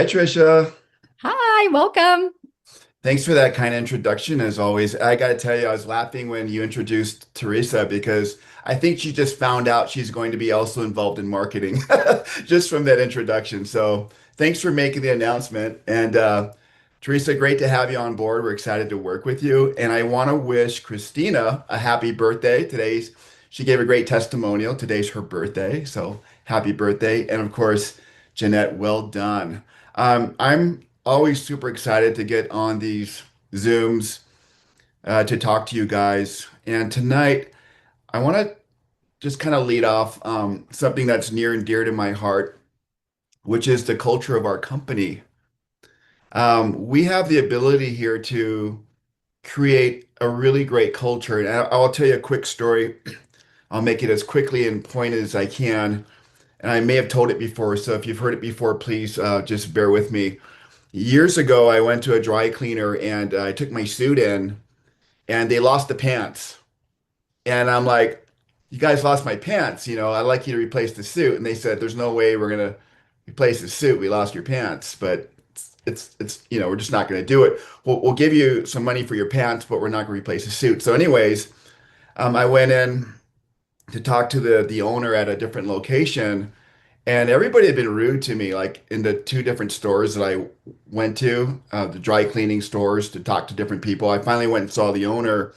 Hi, Trisha. Hi, welcome. Thanks for that kind of introduction, as always. I got to tell you, I was laughing when you introduced Teresa because I think she just found out she's going to be also involved in marketing just from that introduction. So thanks for making the announcement. And Teresa, great to have you on board. We're excited to work with you. And I want to wish Christina a happy birthday. She gave a great testimonial. Today's her birthday. So happy birthday. And of course, Jeanette, well done. I'm always super excited to get on these Zooms to talk to you guys. And tonight, I want to just kind of lead off something that's near and dear to my heart, which is the culture of our company. We have the ability here to create a really great culture. And I'll tell you a quick story. I'll make it as quickly and pointed as I can. And I may have told it before, so if you've heard it before, please just bear with me. Years ago, I went to a dry cleaner and I took my suit in and they lost the pants. And I'm like, you guys lost my pants. I'd like you to replace the suit. And they said, there's no way we're going to replace the suit. We lost your pants, but we're just not going to do it. We'll give you some money for your pants, but we're not going to replace the suit. So anyways, I went in to talk to the owner at a different location. And everybody had been rude to me, like in the two different stores that I went to, the dry cleaning stores to talk to different people. I finally went and saw the owner,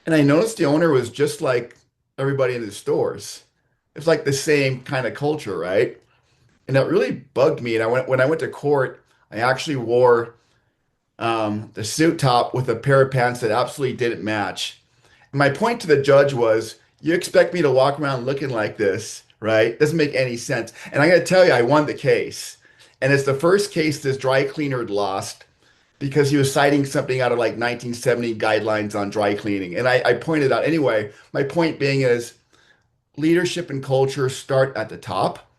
and I noticed the owner was just like everybody in the stores. It's like the same kind of culture, right? And that really bugged me. And when I went to court, I actually wore the suit top with a pair of pants that absolutely didn't match. And my point to the judge was, you expect me to walk around looking like this, right? Doesn't make any sense. And I got to tell you, I won the case. And it's the first case this dry cleaner had lost because he was citing something out of like 1970 guidelines on dry cleaning. And I pointed out anyway, my point being is leadership and culture start at the top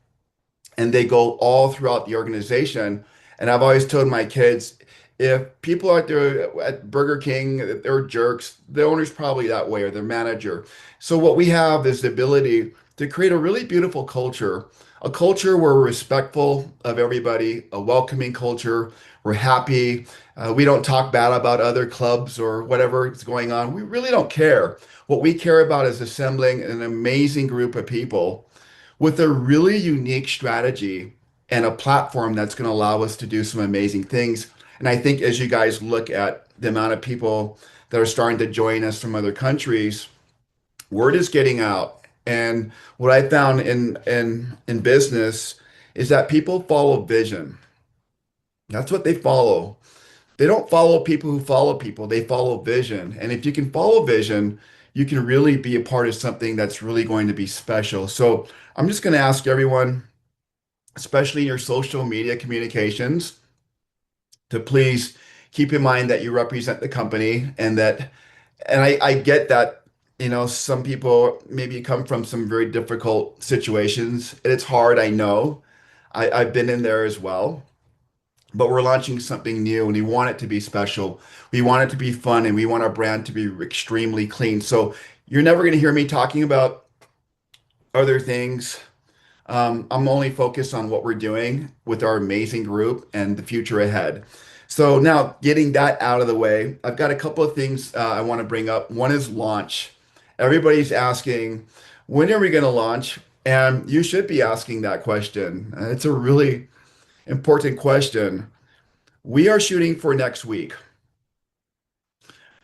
and they go all throughout the organization. And I've always told my kids, if people out there at Burger King, they're jerks, the owner's probably that way or their manager. So what we have is the ability to create a really beautiful culture, a culture where we're respectful of everybody, a welcoming culture. We're happy. We don't talk bad about other clubs or whatever is going on. We really don't care. What we care about is assembling an amazing group of people with a really unique strategy and a platform that's going to allow us to do some amazing things. And I think as you guys look at the amount of people that are starting to join us from other countries, word is getting out. And what I found in business is that people follow vision. That's what they follow. They don't follow people who follow people. They follow vision. And if you can follow vision, you can really be a part of something that's really going to be special. So I'm just going to ask everyone, especially in your social media communications, to please keep in mind that you represent the company and I get that, some people maybe come from some very difficult situations and it's hard, I know. I've been in there as well. But we're launching something new and we want it to be special. We want it to be fun and we want our brand to be extremely clean. So you're never going to hear me talking about other things. I'm only focused on what we're doing with our amazing group and the future ahead. So now getting that out of the way, I've got a couple of things I want to bring up. One is launch. Everybody's asking, when are we going to launch? And you should be asking that question. It's a really important question. We are shooting for next week.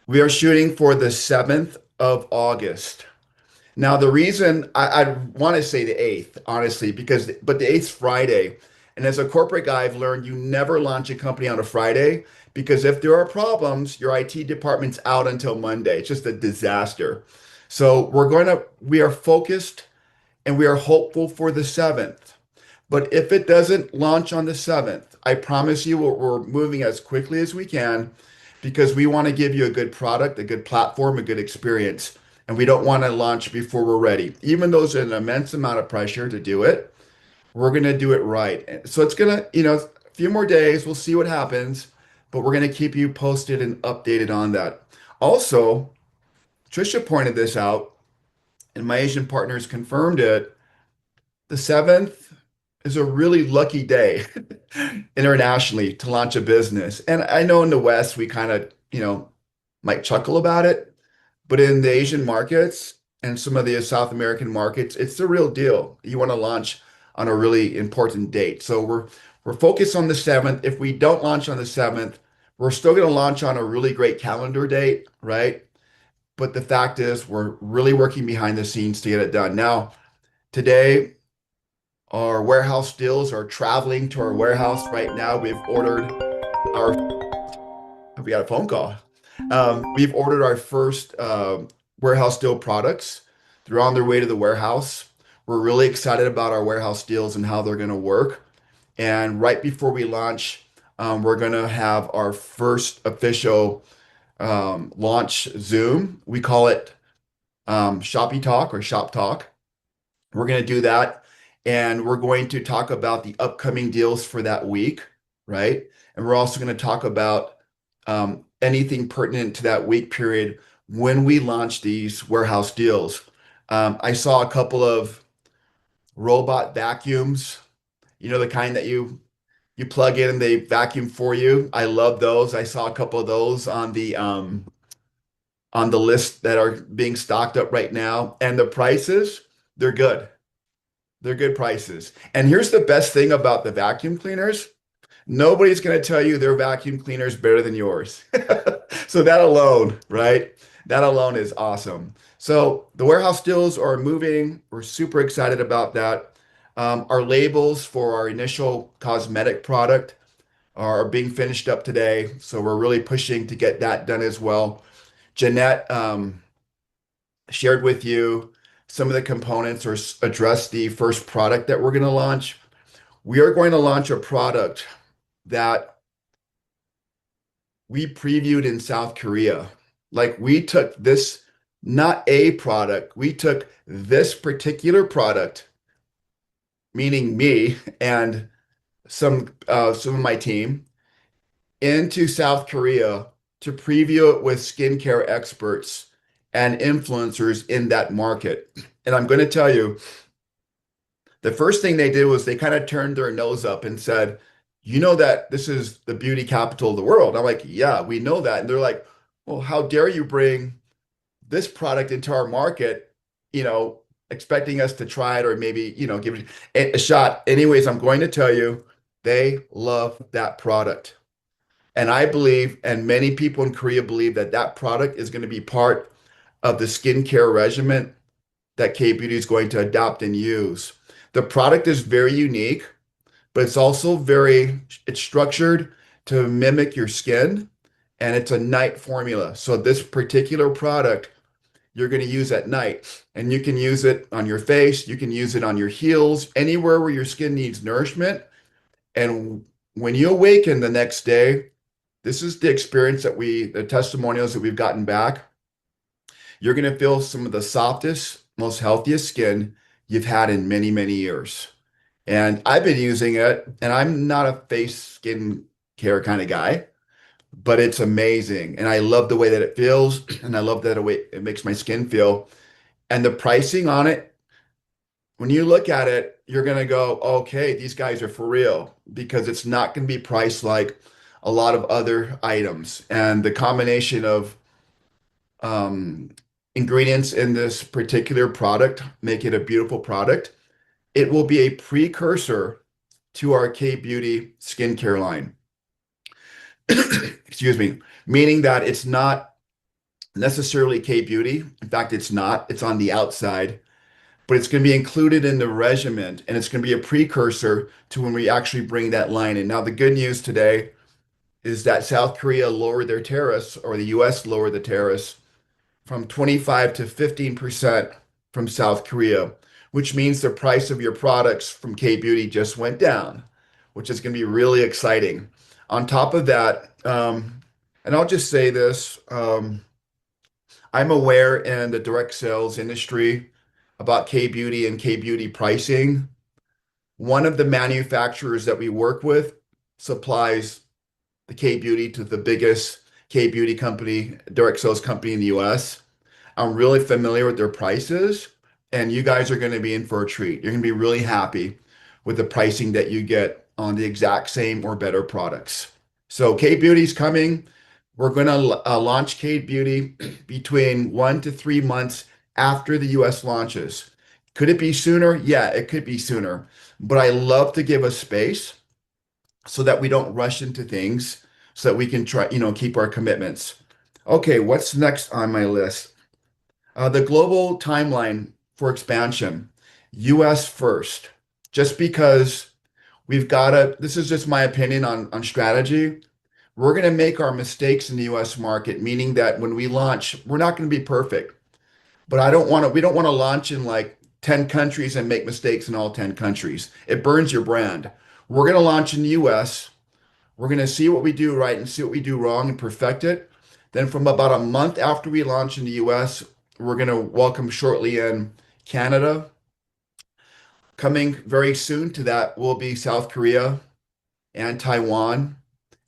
We are shooting for the 7th of August. Now, the reason I want to say the 8th, honestly, but the 8th's Friday. And as a corporate guy, I've learned you never launch a company on a Friday because if there are problems, your IT department's out until Monday. It's just a disaster. So we are focused and we are hopeful for the 7th. But if it doesn't launch on the 7th, I promise you we're moving as quickly as we can because we want to give you a good product, a good platform, a good experience. And we don't want to launch before we're ready. Even though there's an immense amount of pressure to do it, we're going to do it right. So it's going to, a few more days. We'll see what happens, but we're going to keep you posted and updated on that. Also, Trisha pointed this out, and my Asian partners confirmed it. The 7th. is a really lucky day internationally to launch a business. And I know in the West we kind of, might chuckle about it, but in the Asian markets and some of the South American markets, it's the real deal. You want to launch on a really important date. So we're focused on the 7th. If we don't launch on the 7th, we're still going to launch on a really great calendar date, right? But the fact is, we're really working behind the scenes to get it done. Now, today, our warehouse deals are traveling to our warehouse right now. We got a phone call. We've ordered our first warehouse deal products. They're on their way to the warehouse. We're really excited about our warehouse deals and how they're going to work. And right before we launch, we're going to have our first official launch Zoom. We call it Shoppy Talk or Shop Talk. We're going to do that. And we're going to talk about the upcoming deals for that week, right? And we're also going to talk about anything pertinent to that week period when we launch these warehouse deals. I saw a couple of robot vacuums, the kind that you plug in and they vacuum for you. I love those. I saw a couple of those on the list that are being stocked up right now. And the prices, they're good. They're good prices. And here's the best thing about the vacuum cleaners. Nobody's going to tell you their vacuum cleaner is better than yours. So that alone, right? That alone is awesome. So the warehouse deals are moving. We're super excited about that. Our labels for our initial cosmetic product are being finished up today. So we're really pushing to get that done as well. Jeanette shared with you some of the components or address the first product that we're going to launch. We are going to launch a product that we previewed in South Korea. Like we took this, not a product, we took this particular product, meaning me and some of my team, into South Korea to preview it with skincare experts and influencers in that market. And I'm going to tell you, the first thing they did was they kind of turned their nose up and said, you know that this is the beauty capital of the world. I'm like, yeah, we know that. And they're like, well, how dare you bring this product into our market, you know, expecting us to try it or maybe, give it a shot. Anyways, I'm going to tell you, they love that product. And I believe, and many people in Korea believe that that product is going to be part of the skincare regimen that K-Beauty is going to adopt and use. The product is very unique, but it's structured to mimic your skin, and it's a night formula. So this particular product you're going to use at night, and you can use it on your face, you can use it on your heels, anywhere where your skin needs nourishment. And when you awaken the next day, this is the experience the testimonials that we've gotten back. You're going to feel some of the softest, most healthiest skin you've had in many, many years. And I've been using it, and I'm not a face skin care kind of guy, but it's amazing. And I love the way that it feels, and I love that the way it makes my skin feel. And the pricing on it, when you look at it, you're going to go, okay, these guys are for real because it's not going to be priced like a lot of other items. And the combination of um, ingredients in this particular product make it a beautiful product. It will be a precursor to our K Beauty skincare line. Excuse me, meaning that it's not necessarily K Beauty. In fact, it's not. It's on the outside, but it's going to be included in the regimen and it's going to be a precursor to when we actually bring that line in. Now, the good news today is that South Korea lowered their tariffs, or the US lowered the tariffs from 25 to 15% from South Korea, which means the price of your products from K Beauty just went down, which is going to be really exciting. On top of that, and I'll just say this, I'm aware in the direct sales industry about K Beauty and K Beauty pricing. One of the manufacturers that we work with supplies the K Beauty to the biggest K Beauty company, direct sales company in the US. I'm really familiar with their prices, and you guys are going to be in for a treat. You're going to be really happy with the pricing that you get on the exact same or better products. So Kate Beauty's coming. We're going to launch Kate Beauty between 1 to 3 months after the US launches. Could it be sooner? Yeah, it could be sooner. But I love to give us space so that we don't rush into things, so that we can try, keep our commitments. Okay, what's next on my list? The global timeline for expansion, US first, just because this is just my opinion on strategy. We're going to make our mistakes in the US market, meaning that when we launch, we're not going to be perfect. But we don't want to launch in like 10 countries and make mistakes in all 10 countries. It burns your brand. We're going to launch in the US. We're going to see what we do right and see what we do wrong and perfect it. Then, from about a month after we launch in the US, we're going to welcome shortly in Canada. Coming very soon to that will be South Korea and Taiwan,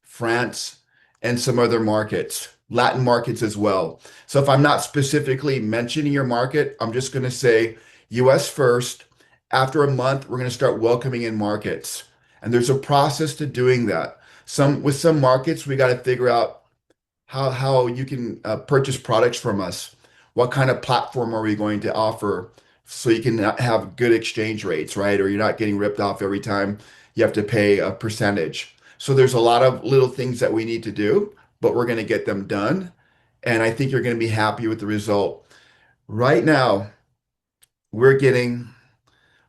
France, and some other markets, Latin markets as well. So, if I'm not specifically mentioning your market, I'm just going to say US first. After a month, we're going to start welcoming in markets. And there's a process to doing that. With some markets, we got to figure out how you can purchase products from us. What kind of platform are we going to offer so you can have good exchange rates, right? Or you're not getting ripped off every time you have to pay a percentage. So there's a lot of little things that we need to do, but we're going to get them done. And I think you're going to be happy with the result. Right now, we're getting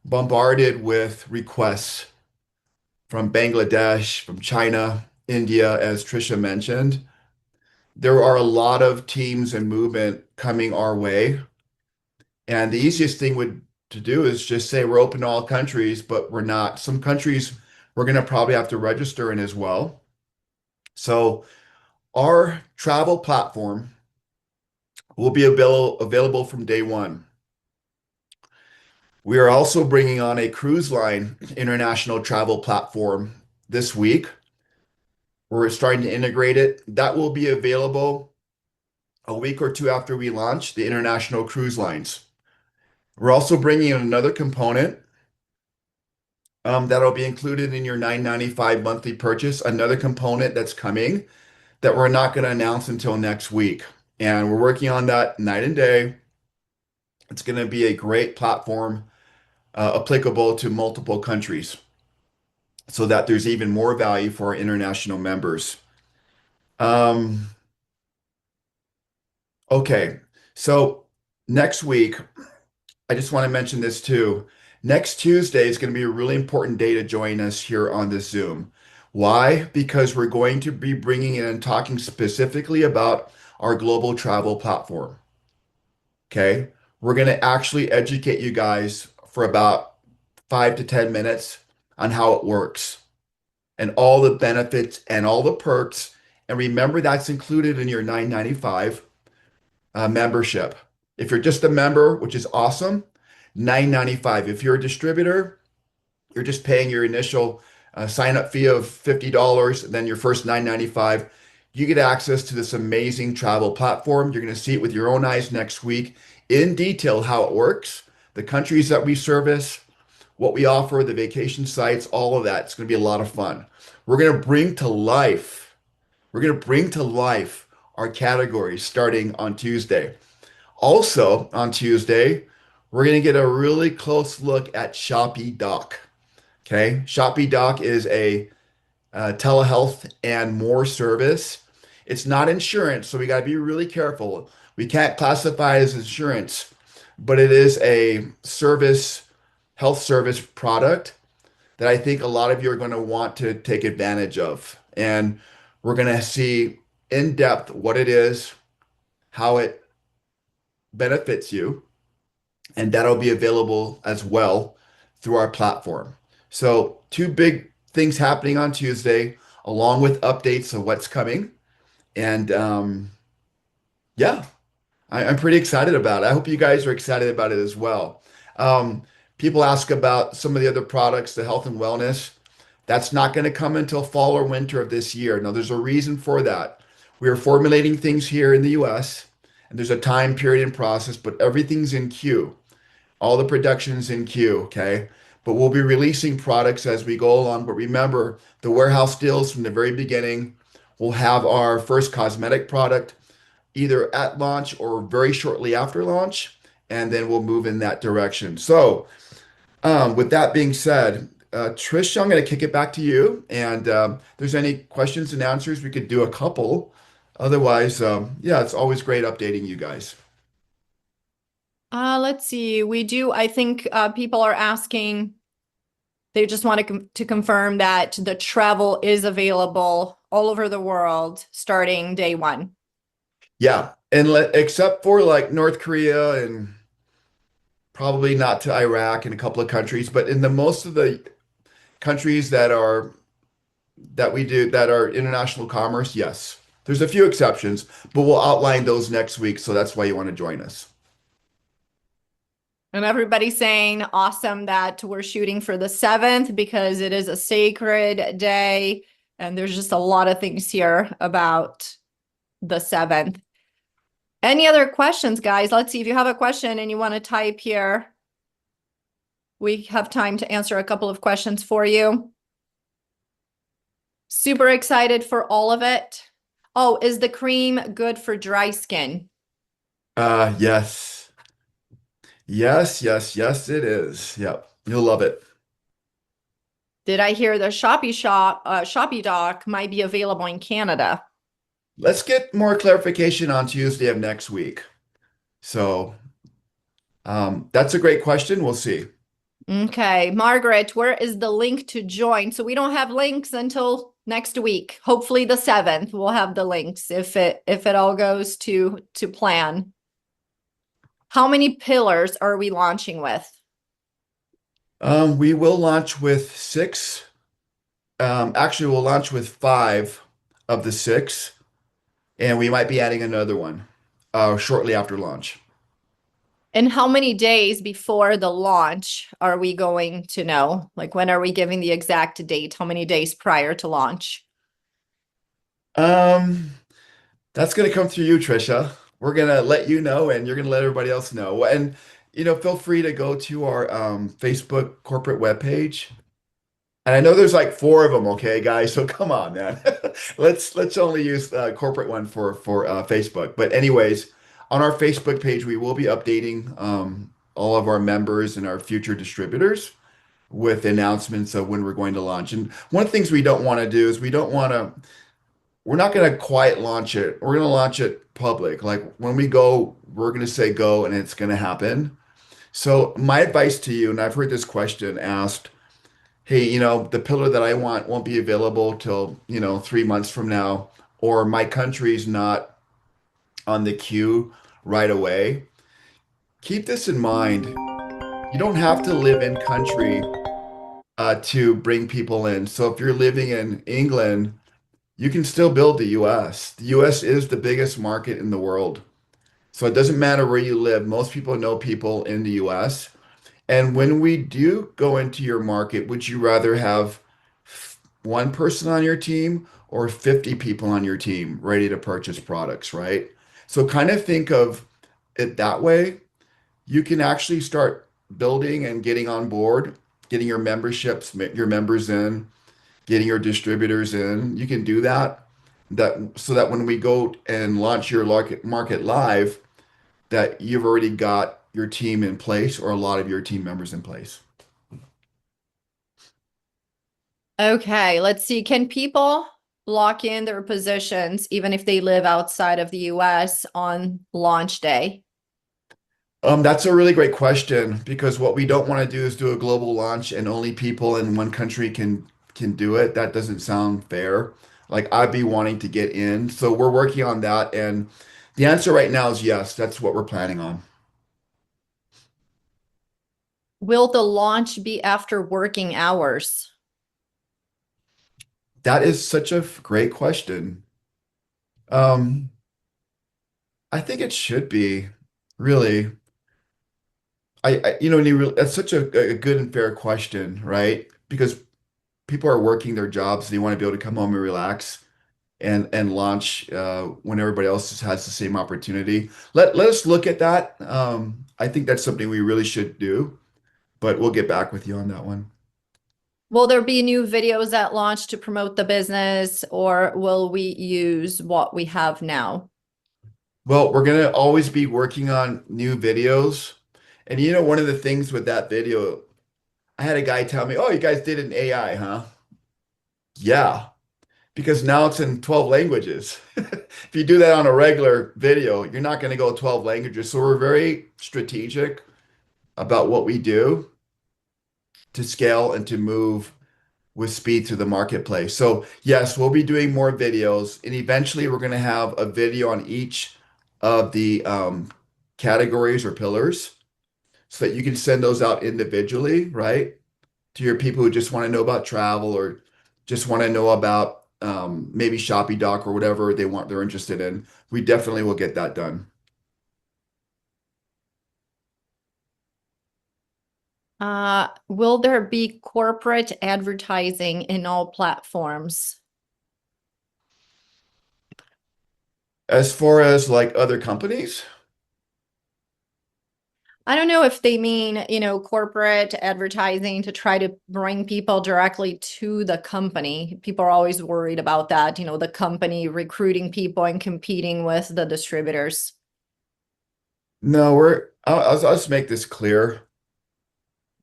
bombarded with requests from Bangladesh, from China, India, as Trisha mentioned. There are a lot of teams and movement coming our way. And the easiest thing would to do is just say we're open to all countries, but we're not. Some countries we're going to probably have to register in as well. So our travel platform will be available from day one. We are also bringing on a cruise line international travel platform this week. We're starting to integrate it. That will be available a week or two after we launch the international cruise lines. We're also bringing in another component that'll be included in your $9.95 monthly purchase. Another component that's coming that we're not going to announce until next week. And we're working on that night and day. It's going to be a great platform applicable to multiple countries so that there's even more value for our international members. Um, okay, so next week, I just want to mention this too. Next Tuesday is going to be a really important day to join us here on this Zoom. Why? Because we're going to be bringing in and talking specifically about our global travel platform. Okay. We're going to actually educate you guys for about 5 to 10 minutes on how it works and all the benefits and all the perks. And remember, that's included in your 995 membership. If you're just a member, which is awesome, 995. If you're a distributor, you're just paying your initial sign up fee of $50, and then your first 995. You get access to this amazing travel platform. You're going to see it with your own eyes next week in detail how it works, the countries that we service, what we offer, the vacation sites, all of that. It's going to be a lot of fun. We're going to bring to life, we're going to bring to life our categories starting on Tuesday. Also on Tuesday, we're going to get a really close look at ShoppyDoc. Okay. ShoppyDoc is a telehealth and more service. It's not insurance, so we got to be really careful. We can't classify it as insurance, but it is a health service product that I think a lot of you are going to want to take advantage of. And we're going to see in depth what it is, how it benefits you, and that'll be available as well through our platform. So, two big things happening on Tuesday, along with updates of what's coming. And yeah, I'm pretty excited about it. I hope you guys are excited about it as well. Um, People ask about some of the other products, the health and wellness. That's not going to come until fall or winter of this year. Now, there's a reason for that. We are formulating things here in the US, and there's a time period and process, but everything's in queue. All the production's in queue, okay? but we'll be releasing products as we go along. But remember, the warehouse deals from the very beginning. We'll have our first cosmetic product either at launch or very shortly after launch, and then we'll move in that direction. So, with that being said, Trish, I'm going to kick it back to you. And if there's any questions and answers, we could do a couple. Otherwise, yeah, it's always great updating you guys. Let's see. I think people are asking, they just want to confirm that the travel is available all over the world starting day one. Yeah, and except for like North Korea and probably not to Iraq and a couple of countries, but in the most of the countries that we do that are international commerce, yes. There's a few exceptions, but we'll outline those next week, so that's why you want to join us. And everybody's saying awesome that we're shooting for the 7th because it is a sacred day. And there's just a lot of things here about the 7th. Any other questions, guys? Let's see if you have a question and you want to type here. We have time to answer a couple of questions for you. Super excited for all of it. Oh, is the cream good for dry skin? Yes. Yes, yes, yes, it is. Yep. You'll love it. Did I hear the Shopee Doc might be available in Canada? Let's get more clarification on Tuesday of next week. So, that's a great question. We'll see. Okay, Margaret, where is the link to join? So we don't have links until next week. Hopefully the 7th we'll have the links if it all goes to plan. How many pillars are we launching with? We will launch with six. Actually, we'll launch with five of the six, and we might be adding another one shortly after launch. And how many days before the launch are we going to know? Like when are we giving the exact date? How many days prior to launch? Um, that's gonna come through you, Trisha. We're gonna let you know, and you're gonna let everybody else know. And feel free to go to our Facebook corporate webpage. And I know there's like four of them, okay, guys. So come on, man. Let's only use the corporate one for Facebook. But anyways, on our Facebook page, we will be updating all of our members and our future distributors with announcements of when we're going to launch. And one of the things we don't want to do is we're not going to quiet launch it. We're going to launch it public. Like when we go, we're going to say go and it's going to happen. So my advice to you, and I've heard this question asked, hey, the pillar that I want won't be available till, 3 months from now, or my country's not on the queue right away. Keep this in mind. You don't have to live in country to bring people in. So if you're living in England, you can still build the US. The US is the biggest market in the world. So it doesn't matter where you live. Most people know people in the US. And when we do go into your market, would you rather have one person on your team or 50 people on your team ready to purchase products, right? So kind of think of it that way. You can actually start building and getting on board, getting your memberships, your members in, getting your distributors in. You can do that so that when we go and launch your market live, that you've already got your team in place or a lot of your team members in place. Okay, let's see. Can people lock in their positions even if they live outside of the US on launch day? That's a really great question because what we don't want to do is do a global launch and only people in one country can do it. That doesn't sound fair. Like I'd be wanting to get in. So we're working on that, and the answer right now is yes. That's what we're planning on. Will the launch be after working hours? That is such a great question. Um, I think it should be really. That's such a good and fair question, right? Because people are working their jobs. They want to be able to come home and relax and launch when everybody else has the same opportunity. Let us look at that. I think that's something we really should do. but we'll get back with you on that one. Will there be new videos at launch to promote the business, or will we use what we have now? Well, we're gonna always be working on new videos. And one of the things with that video, I had a guy tell me, "Oh, you guys did an AI, huh?" Yeah, because now it's in 12 languages. If you do that on a regular video, you're not going to go 12 languages. So we're very strategic about what we do to scale and to move with speed through the marketplace. So yes, we'll be doing more videos, and eventually we're going to have a video on each of the categories or pillars so that you can send those out individually, right? To your people who just want to know about travel or just want to know about maybe ShoppyDoc or whatever they're interested in. We definitely will get that done. Will there be corporate advertising in all platforms? As far as like other companies, I don't know if they mean, corporate advertising to try to bring people directly to the company. People are always worried about that, the company recruiting people and competing with the distributors. no, I'll just make this clear.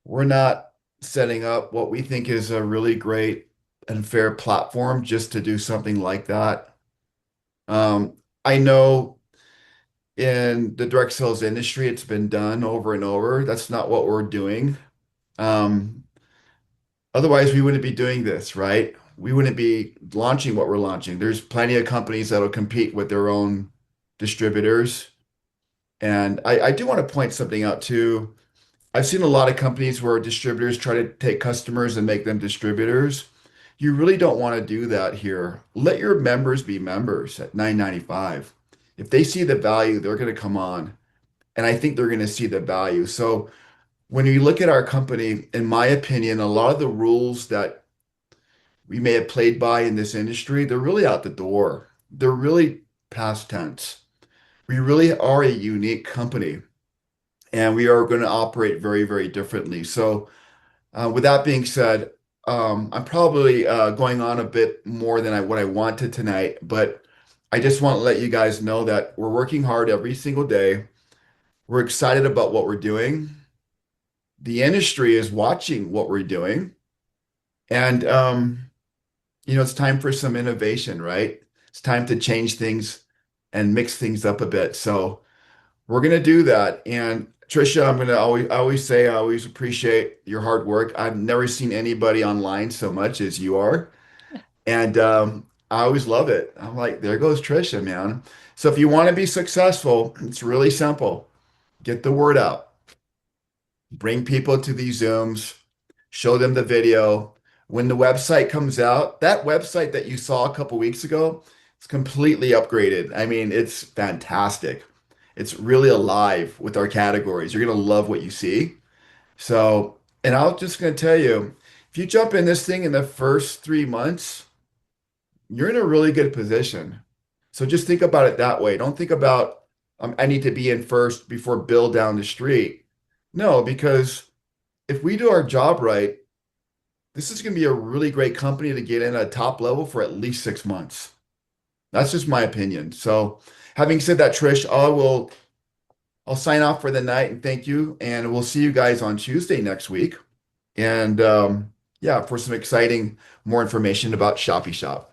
We're not setting up what we think is a really great and fair platform just to do something like that. I know in the direct sales industry, it's been done over and over. That's not what we're doing. Um, Otherwise, we wouldn't be doing this, right? We wouldn't be launching what we're launching. There's plenty of companies that'll compete with their own distributors. And I do want to point something out too. I've seen a lot of companies where distributors try to take customers and make them distributors. You really don't want to do that here. Let your members be members at 9.95. If they see the value, they're going to come on. And I think they're going to see the value. So when you look at our company, in my opinion, a lot of the rules that we may have played by in this industry, they're really out the door. They're really past tense. We really are a unique company and we are going to operate very, very differently. So, with that being said, I'm probably going on a bit more than what I wanted tonight, but I just want to let you guys know that we're working hard every single day. We're excited about what we're doing. The industry is watching what we're doing. And it's time for some innovation, right? It's time to change things and mix things up a bit. So we're gonna do that. And Trisha, I always say I always appreciate your hard work. I've never seen anybody online so much as you are. And I always love it. I'm like, there goes Trisha, man. So if you want to be successful, it's really simple. Get the word out. Bring people to these Zooms, show them the video. When the website comes out, that website that you saw a couple weeks ago, it's completely upgraded. I mean, it's fantastic. It's really alive with our categories. You're going to love what you see. So, and I'm just going to tell you, if you jump in this thing in the first 3 months, you're in a really good position. So just think about it that way. Don't think about, I need to be in first before Bill down the street. No, because if we do our job right, this is going to be a really great company to get in at top level for at least 6 months. That's just my opinion. So, having said that, Trish, I'll sign off for the night and thank you. And we'll see you guys on Tuesday next week. And yeah, for some exciting more information about ShoppyShop.